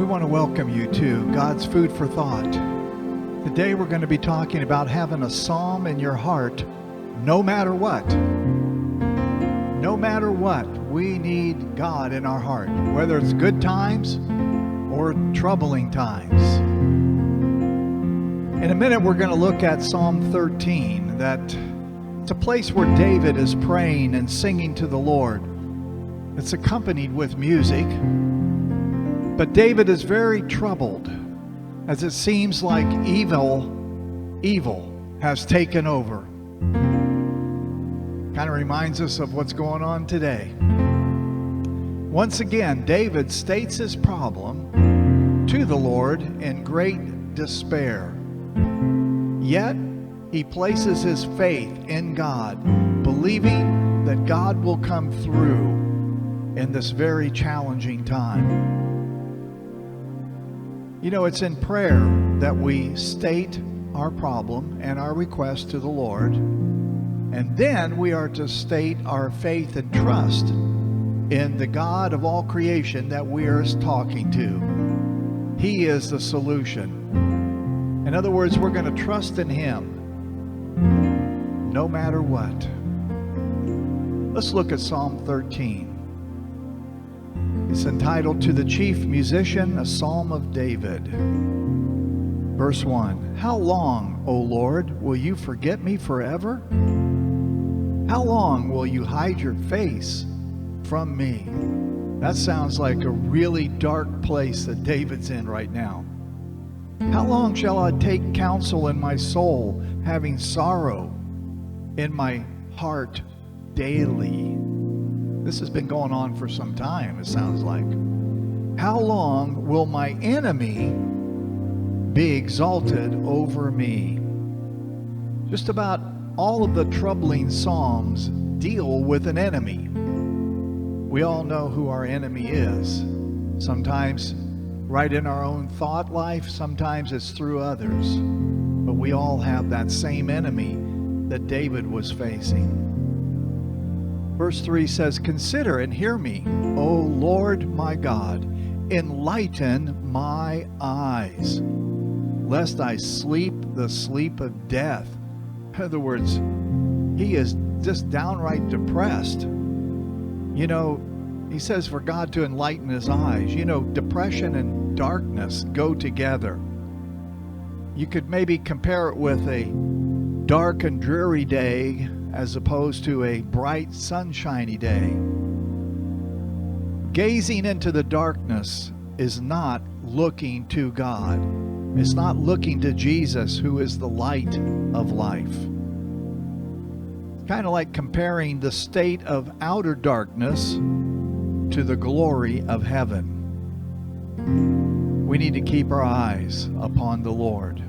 We want to welcome you to God's Food for Thought. Today we're going to be talking about having a psalm in your heart no matter what. No matter what, we need God in our heart, whether it's good times or troubling times. In a minute we're going to look at Psalm 13. It's a place where David is praying and singing to the Lord. It's accompanied with music. But David is very troubled as it seems like evil has taken over. Kind of reminds us of what's going on today. Once again, David states his problem to the Lord in great despair. Yet, he places his faith in God, believing that God will come through in this very challenging time. You know, it's in prayer that we state our problem and our request to the Lord, and then we are to state our faith and trust in the God of all creation that we are talking to. He is the solution. In other words, we're going to trust in Him no matter what. Let's look at Psalm 13. It's entitled, To the Chief Musician, a Psalm of David. Verse 1. How long, O Lord, will you forget me forever? How long will you hide your face from me? That sounds like a really dark place that David's in right now. How long shall I take counsel in my soul, having sorrow in my heart daily? This has been going on for some time, it sounds like. How long will my enemy be exalted over me? Just about all of the troubling Psalms deal with an enemy. We all know who our enemy is. Sometimes right in our own thought life, sometimes it's through others. But we all have that same enemy that David was facing. Verse 3 says, Consider and hear me, O Lord my God. Enlighten my eyes, lest I sleep the sleep of death. In other words, he is just downright depressed. You know, he says for God to enlighten his eyes. You know, depression and darkness go together. You could maybe compare it with a dark and dreary day as opposed to a bright, sunshiny day. Gazing into the darkness is not looking to God. It's not looking to Jesus, who is the light of life. It's kind of like comparing the state of outer darkness to the glory of heaven. We need to keep our eyes upon the Lord.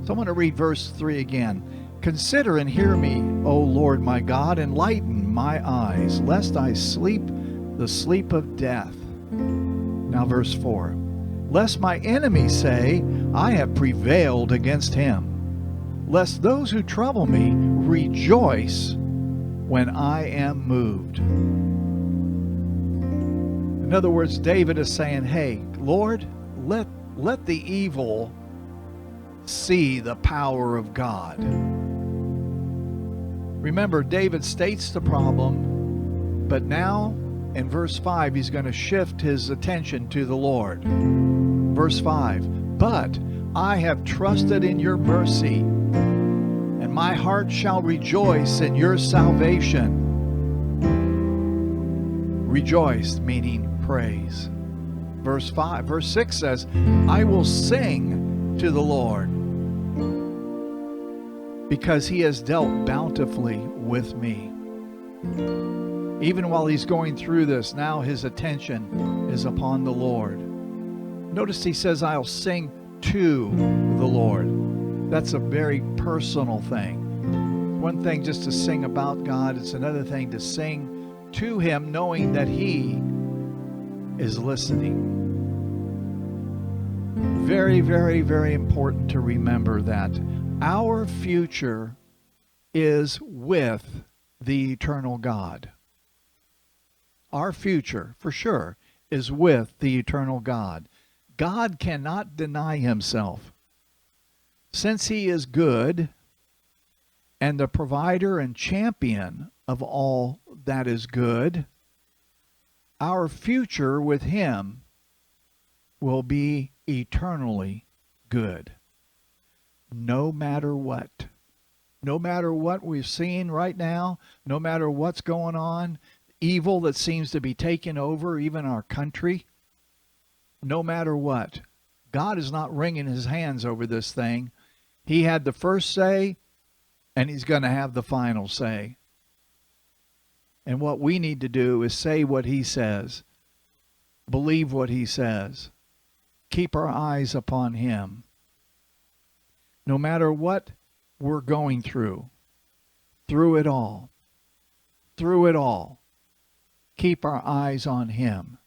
So I want to read verse 3 again. Consider and hear me, O Lord my God, enlighten my eyes, lest I sleep the sleep of death. Now verse 4. Lest my enemies say, I have prevailed against him. Lest those who trouble me rejoice when I am moved. In other words, David is saying, hey, Lord, let the evil see the power of God. Remember, David states the problem, but now in verse 5, he's going to shift his attention to the Lord. Verse 5, But I have trusted in your mercy, and my heart shall rejoice in your salvation. Rejoice, meaning praise. Verse 6 says, I will sing to the Lord, because he has dealt bountifully with me. Even while he's going through this, now his attention is upon the Lord. Notice he says, I'll sing to the Lord. That's a very personal thing. One thing just to sing about God, it's another thing to sing to him, knowing that he is listening. Very, very, very important to remember that our future is with the eternal God. Our future, for sure, is with the eternal God. God cannot deny himself. Since he is good and the provider and champion of all that is good, our future with him will be eternally good. No matter what. No matter what we've seen right now, no matter what's going on, evil that seems to be taking over even our country, no matter what, God is not wringing his hands over this thing. He had the first say, and he's going to have the final say. And what we need to do is say what he says, believe what he says, keep our eyes upon him. No matter what we're going through it all, keep our eyes on him,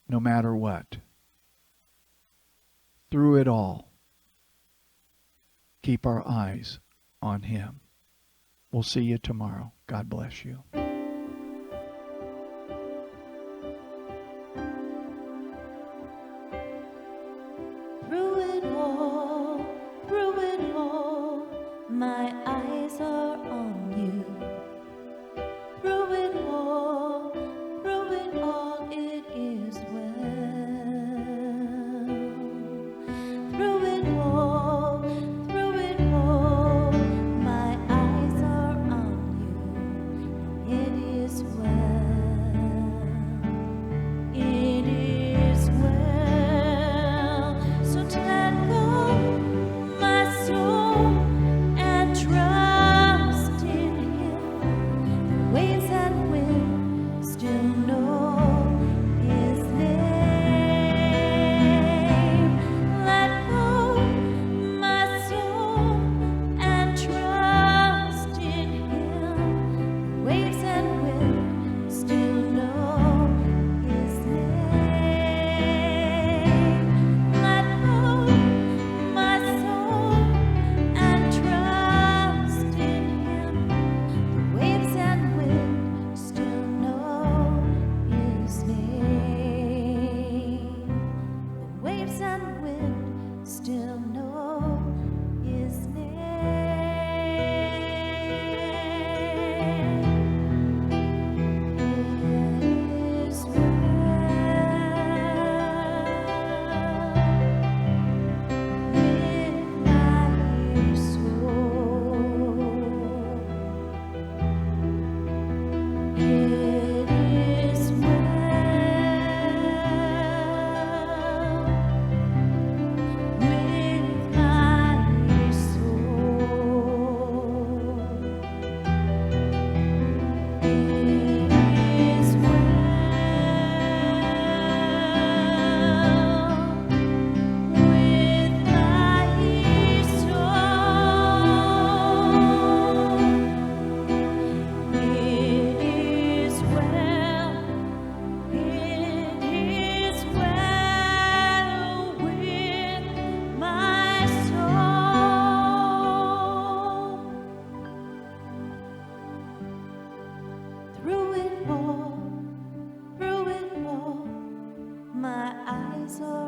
no matter what. Through it all, keep our eyes on him. We'll see you tomorrow. God bless you. Through it all, my eyes are on you. Through it all, it is well. Through it all, my eyes are on you. It is well. It is well. So let go, my soul, and trust in him. Waves and wind still know his name. Let go, my soul, and trust in him. Waves and wind still know his name. Let go, my soul, and trust in him. The waves and wind still know his name. The waves and wind still know his name. It is well with my soul. It is well with my soul. It is well with my soul. Through it all, my eyes are